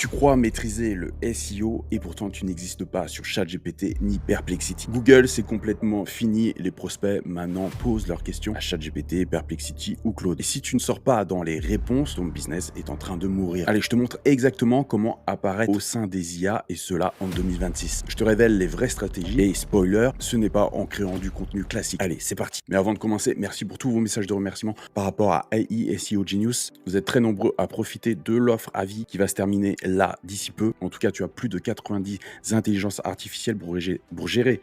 Tu crois maîtriser le SEO et pourtant tu n'existes pas sur ChatGPT ni Perplexity. Google, c'est complètement fini. Les prospects maintenant posent leurs questions à ChatGPT, Perplexity ou Claude. Et si tu ne sors pas dans les réponses, ton business est en train de mourir. Allez, je te montre exactement comment apparaître au sein des IA et cela en 2026. Je te révèle les vraies stratégies et spoiler, ce n'est pas en créant du contenu classique. Allez, c'est parti. Mais avant de commencer, merci pour tous vos messages de remerciement par rapport à AI SEO Genius. Vous tes très nombreux à profiter de l'offre à vie qui va se terminer là d'ici peu. En tout cas, tu as plus de 90 intelligences artificielles pour gérer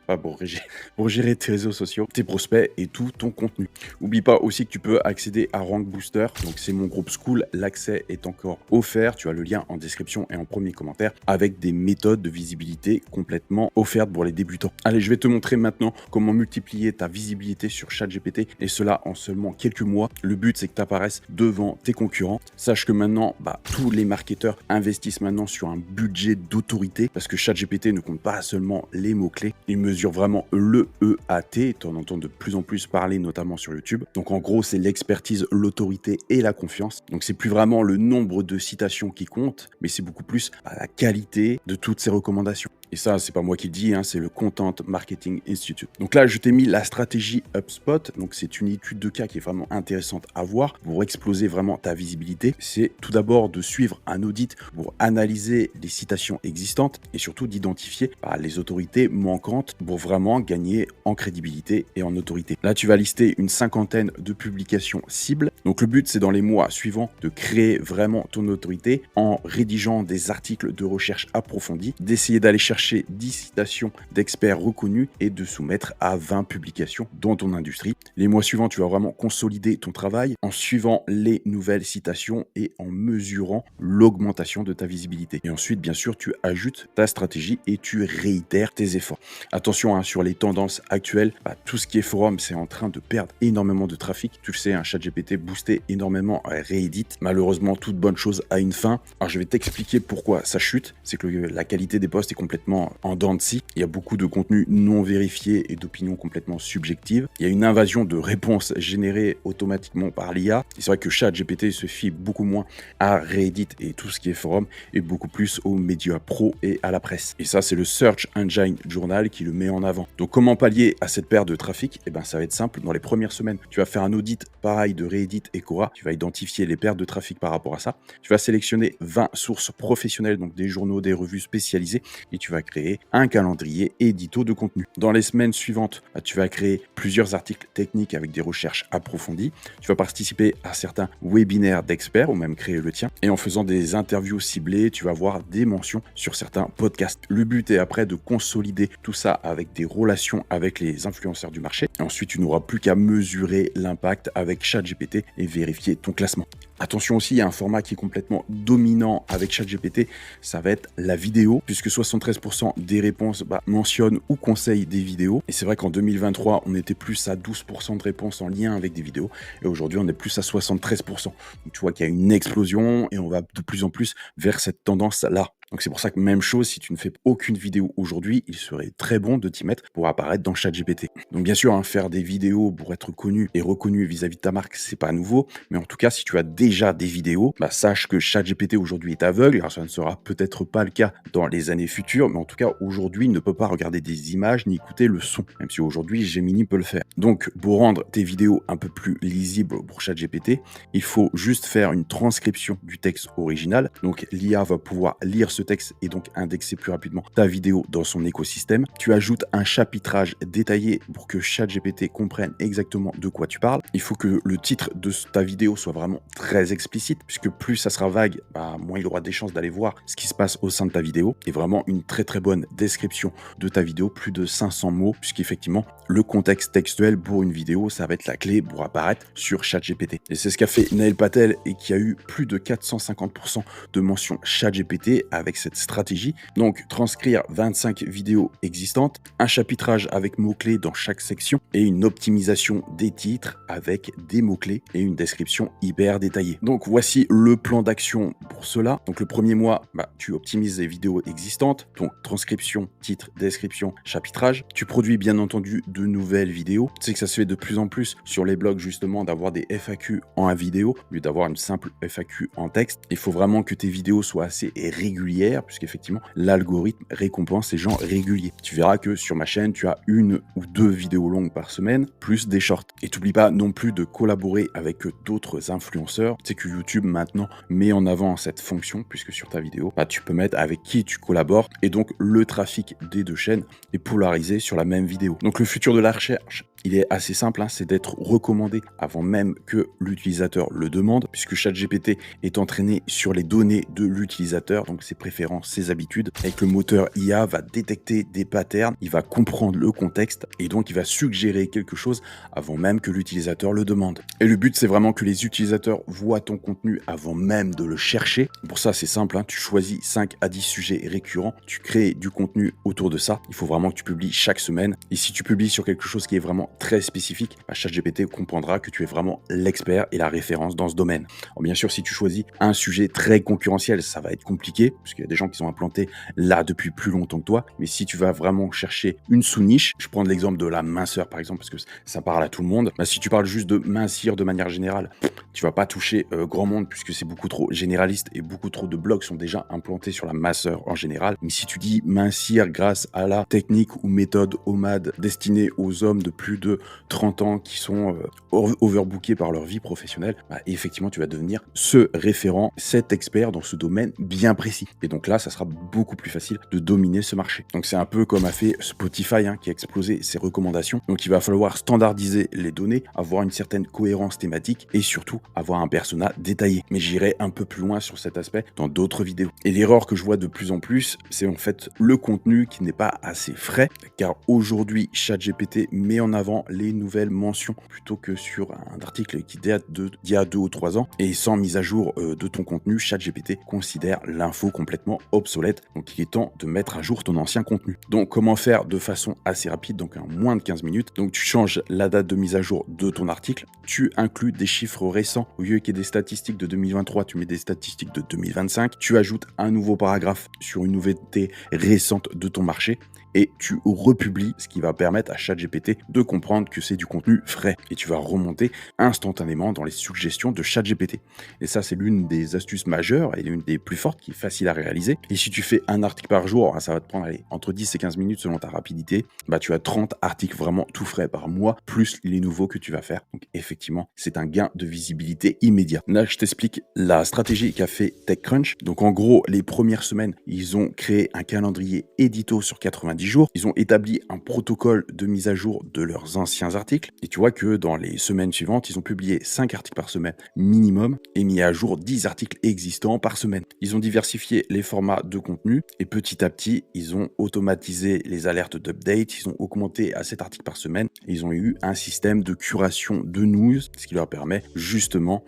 tes réseaux sociaux, tes prospects et tout ton contenu. N'oublie pas aussi que tu peux accéder à Rank Booster. Donc c'est mon groupe School. L'accès est encore offert. Tu as le lien en description et en premier commentaire avec des méthodes de visibilité complètement offertes pour les débutants. Allez, je vais te montrer maintenant comment multiplier ta visibilité sur ChatGPT et cela en seulement quelques mois. Le but, c'est que tu apparaisses devant tes concurrents. Sache que maintenant, tous les marketeurs investissent maintenant sur un budget d'autorité parce que ChatGPT ne compte pas seulement les mots-clés. Il mesure vraiment le EAT. Tu en entends de plus en plus parler, notamment sur YouTube. Donc en gros, c'est l'expertise, l'autorité et la confiance. Donc c'est plus vraiment le nombre de citations qui compte, mais c'est beaucoup plus la qualité de toutes ces recommandations. Et ça, c'est pas moi qui le dis, c'est le Content Marketing Institute. Donc là, je t'ai mis la stratégie HubSpot. Donc c'est une étude de cas qui est vraiment intéressante à voir pour exploser vraiment ta visibilité. C'est tout d'abord de suivre un audit pour analyser les citations existantes et surtout d'identifier les autorités manquantes pour vraiment gagner en crédibilité et en autorité. Là, tu vas lister une cinquantaine de publications cibles. Donc le but, c'est dans les mois suivants de créer vraiment ton autorité en rédigeant des articles de recherche approfondis, d'essayer d'aller chercher 10 citations d'experts reconnus et de soumettre à 20 publications dans ton industrie. Les mois suivants, tu vas vraiment consolider ton travail en suivant les nouvelles citations et en mesurant l'augmentation de ta visibilité. Et ensuite, bien sûr, tu ajoutes ta stratégie et tu réitères tes efforts. Attention sur les tendances actuelles, tout ce qui est forum, c'est en train de perdre énormément de trafic. Tu le sais, ChatGPT boostait énormément Reddit. Malheureusement, toute bonne chose a une fin. Alors, je vais t'expliquer pourquoi ça chute. C'est que la qualité des posts est complètement en dents de scie. Il y a beaucoup de contenus non vérifiés et d'opinions complètement subjectives. Il y a une invasion de réponses générées automatiquement par l'IA. C'est vrai que ChatGPT se fie beaucoup moins à Reddit et tout ce qui est forum et beaucoup plus aux médias pro et à la presse. Et ça, c'est le Search Engine Journal qui le met en avant. Donc, comment pallier à cette perte de trafic? Ça va être simple. Dans les premières semaines, tu vas faire un audit pareil de Reddit et Quora. Tu vas identifier les pertes de trafic par rapport à ça. Tu vas sélectionner 20 sources professionnelles, donc des journaux, des revues spécialisées et tu vas créer un calendrier édito de contenu. Dans les semaines suivantes, tu vas créer plusieurs articles techniques avec des recherches approfondies. Tu vas participer à certains webinaires d'experts ou même créer le tien. Et en faisant des interviews ciblées, tu vas avoir des mentions sur certains podcasts. Le but est après de consolider tout ça avec des relations avec les influenceurs du marché. Et ensuite, tu n'auras plus qu'à mesurer l'impact avec ChatGPT et vérifier ton classement. Attention aussi, il y a un format qui est complètement dominant avec ChatGPT, ça va être la vidéo, puisque 73% des réponses mentionnent ou conseillent des vidéos. Et c'est vrai qu'en 2023, on était plus à 12% de réponses en lien avec des vidéos, et aujourd'hui, on est plus à 73%. Donc tu vois qu'il y a une explosion, et on va de plus en plus vers cette tendance-là. Donc c'est pour ça que même chose, si tu ne fais aucune vidéo aujourd'hui, il serait très bon de t'y mettre pour apparaître dans ChatGPT. Donc bien sûr, faire des vidéos pour être connu et reconnu vis-à-vis de ta marque, c'est pas nouveau. Mais en tout cas, si tu as déjà des vidéos, sache que ChatGPT aujourd'hui est aveugle. Alors ça ne sera peut-être pas le cas dans les années futures, mais en tout cas aujourd'hui, il ne peut pas regarder des images ni écouter le son, même si aujourd'hui Gemini peut le faire. Donc pour rendre tes vidéos un peu plus lisibles pour ChatGPT, il faut juste faire une transcription du texte original. Donc l'IA va pouvoir lire ce texte et donc indexer plus rapidement ta vidéo dans son écosystème. Tu ajoutes un chapitrage détaillé pour que ChatGPT comprenne exactement de quoi tu parles. Il faut que le titre de ta vidéo soit vraiment très explicite, puisque plus ça sera vague, moins il aura des chances d'aller voir ce qui se passe au sein de ta vidéo. Et vraiment une très très bonne description de ta vidéo, plus de 500 mots, puisqu'effectivement le contexte textuel pour une vidéo, ça va être la clé pour apparaître sur ChatGPT. Et c'est ce qu'a fait Neil Patel et qui a eu plus de 450% de mentions ChatGPT avec cette stratégie. Donc transcrire 25 vidéos existantes, un chapitrage avec mots-clés dans chaque section et une optimisation des titres avec des mots-clés et une description hyper détaillée. Donc voici le plan d'action pour cela. Donc le premier mois, tu optimises les vidéos existantes, donc transcription, titre, description, chapitrage. Tu produis bien entendu de nouvelles vidéos. Tu sais que ça se fait de plus en plus sur les blogs justement d'avoir des FAQ en vidéo au lieu d'avoir une simple FAQ en texte. Il faut vraiment que tes vidéos soient assez régulières régulière, puisqu'effectivement, l'algorithme récompense les gens réguliers. Tu verras que sur ma chaîne, tu as 1 ou 2 vidéos longues par semaine, plus des shorts. Et t'oublie pas non plus de collaborer avec d'autres influenceurs. Tu sais que YouTube maintenant met en avant cette fonction, puisque sur ta vidéo, bah, tu peux mettre avec qui tu collabores, et donc le trafic des deux chaînes est polarisé sur la même vidéo. Donc le futur de la recherche, il est assez simple, hein, c'est d'être recommandé avant même que l'utilisateur le demande, puisque ChatGPT est entraîné sur les données de l'utilisateur, donc ses préférences, ses habitudes, et que le moteur IA va détecter des patterns, il va comprendre le contexte, et donc il va suggérer quelque chose avant même que l'utilisateur le demande. Et le but, c'est vraiment que les utilisateurs voient ton contenu avant même de le chercher. Pour ça, c'est simple, hein, tu choisis 5 à 10 sujets récurrents, tu crées du contenu autour de ça. Il faut vraiment que tu publies chaque semaine. Et si tu publies sur quelque chose qui est vraiment très spécifique, bah, ChatGPT comprendra que tu es vraiment l'expert et la référence dans ce domaine. Alors bien sûr, si tu choisis un sujet très concurrentiel, ça va être compliqué, parce qu'il y a des gens qui sont implantés là depuis plus longtemps que toi. Mais si tu vas vraiment chercher une sous-niche, je prends l'exemple de la minceur par exemple, parce que ça parle à tout le monde. Bah, si tu parles juste de mincir de manière générale, tu vas pas toucher grand monde, puisque c'est beaucoup trop généraliste et beaucoup trop de blogs sont déjà implantés sur la minceur en général. Mais si tu dis mincir grâce à la technique ou méthode OMAD destinée aux hommes de plus de 30 ans qui sont overbookés par leur vie professionnelle, bah, effectivement, tu vas devenir ce référent, cet expert dans ce domaine bien précis. Et donc là, ça sera beaucoup plus facile de dominer ce marché. Donc c'est un peu comme a fait Spotify, hein, qui a explosé ses recommandations. Donc il va falloir standardiser les données, avoir une certaine cohérence thématique et surtout avoir un persona détaillé. Mais j'irai un peu plus loin sur cet aspect dans d'autres vidéos. Et l'erreur que je vois de plus en plus, c'est en fait le contenu qui n'est pas assez frais, car aujourd'hui, ChatGPT met en avant les nouvelles mentions plutôt que sur un article qui date d'il y a 2 ou 3 ans. Et sans mise à jour de ton contenu, ChatGPT considère l'info complètement obsolète. Donc il est temps de mettre à jour ton ancien contenu. Donc comment faire de façon assez rapide, donc en moins de 15 minutes. Donc tu changes la date de mise à jour de ton article, tu inclus des chiffres récents. Au lieu qu'il y ait des statistiques de 2023, tu mets des statistiques de 2025. Tu ajoutes un nouveau paragraphe sur une nouveauté récente de ton marché et tu republies, ce qui va permettre à ChatGPT de comprendre que c'est du contenu frais. Et tu vas remonter instantanément dans les suggestions de ChatGPT. Et ça, c'est l'une des astuces majeures et l'une des plus fortes qui est facile à réaliser. Et si tu fais un article par jour, ça va te prendre entre 10 et 15 minutes selon ta rapidité, bah, tu as 30 articles vraiment tout frais par mois, plus les nouveaux que tu vas faire. Donc effectivement, c'est un gain de visibilité immédiat. Là, je t'explique la stratégie qu'a fait TechCrunch. Donc en gros, les premières semaines, ils ont créé un calendrier édito sur 90 jours. Ils ont établi un protocole de mise à jour de leurs anciens articles. Et tu vois que dans les semaines suivantes, ils ont publié 5 articles par semaine minimum et mis à jour 10 articles existants par semaine. Ils ont diversifié les formats de contenu et petit à petit, ils ont automatisé les alertes d'update. Ils ont augmenté à 7 articles par semaine. Et ils ont eu un système de curation de news, ce qui leur permet justement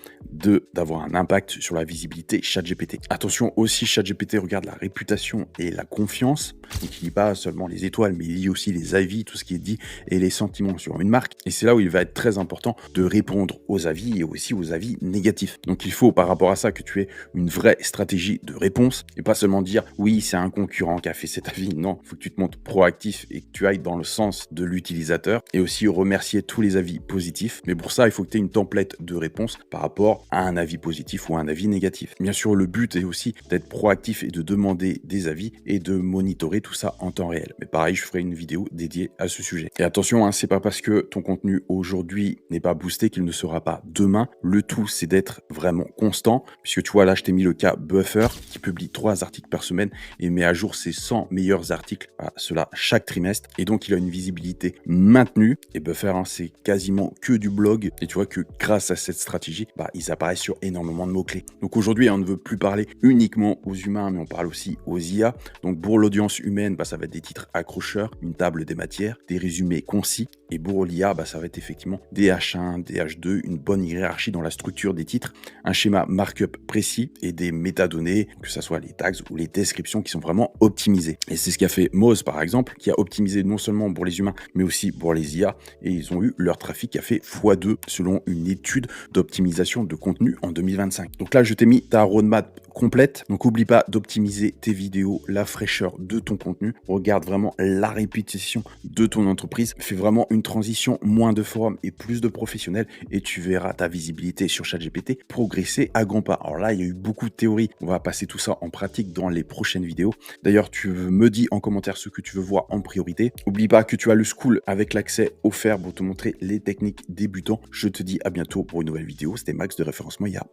d'avoir un impact sur la visibilité ChatGPT. Attention aussi, ChatGPT regarde la réputation et la confiance. Donc il lit pas seulement les étoiles, mais il lit aussi les avis, tout ce qui est dit et les sentiments sur une marque. Et c'est là où il va être très important de répondre aux avis et aussi aux avis négatifs. Donc il faut par rapport à ça que tu aies une vraie stratégie de réponse et pas seulement dire oui, c'est un concurrent qui a fait cet avis. Non, il faut que tu te montres proactif et que tu ailles dans le sens de l'utilisateur et aussi remercier tous les avis positifs. Mais pour ça, il faut que tu aies une template de réponse par rapport à un avis positif ou à un avis négatif. Bien sûr, le but est aussi d'être proactif et de demander des avis et de monitorer tout ça en temps réel. Mais pareil, je ferai une vidéo dédiée à ce sujet. Et attention, c'est pas parce que ton contenu aujourd'hui n'est pas boosté qu'il ne sera pas demain. Le tout, c'est d'être vraiment constant, puisque tu vois, là, je t'ai mis le cas Buffer, qui publie 3 articles par semaine et met à jour ses 100 meilleurs articles, cela chaque trimestre. Et donc, il a une visibilité maintenue. Et Buffer, c'est quasiment que du blog. Et tu vois que grâce à cette stratégie, ils apparaissent sur énormément de mots-clés. Donc aujourd'hui, on ne veut plus parler uniquement aux humains, mais on parle aussi aux IA. Donc pour l'audience humaine, ça va être des titres accrocheurs, une table des matières, des résumés concis. Et pour l'IA, ça va être effectivement des H1, des H2, une bonne hiérarchie dans la structure des titres, un schéma markup précis et des métadonnées, que ce soit les tags ou les descriptions qui sont vraiment optimisées. Et c'est ce qu'a fait Moz par exemple, qui a optimisé non seulement pour les humains, mais aussi pour les IA. Et ils ont eu leur trafic qui a fait x2 selon une étude d'optimisation de contenu en 2025. Donc là, je t'ai mis ta roadmap complète. Donc oublie pas d'optimiser tes vidéos, la fraîcheur de ton contenu. Regarde vraiment la réputation de ton entreprise. Fais vraiment une transition, moins de forums et plus de professionnels et tu verras ta visibilité sur ChatGPT progresser à grands pas. Alors là, il y a eu beaucoup de théories. On va passer tout ça en pratique dans les prochaines vidéos. D'ailleurs, tu me dis en commentaire ce que tu veux voir en priorité. N'oublie pas que tu as le School avec l'accès offert pour te montrer les techniques débutants. Je te dis à bientôt pour une nouvelle vidéo. C'était Max de Référencement IA.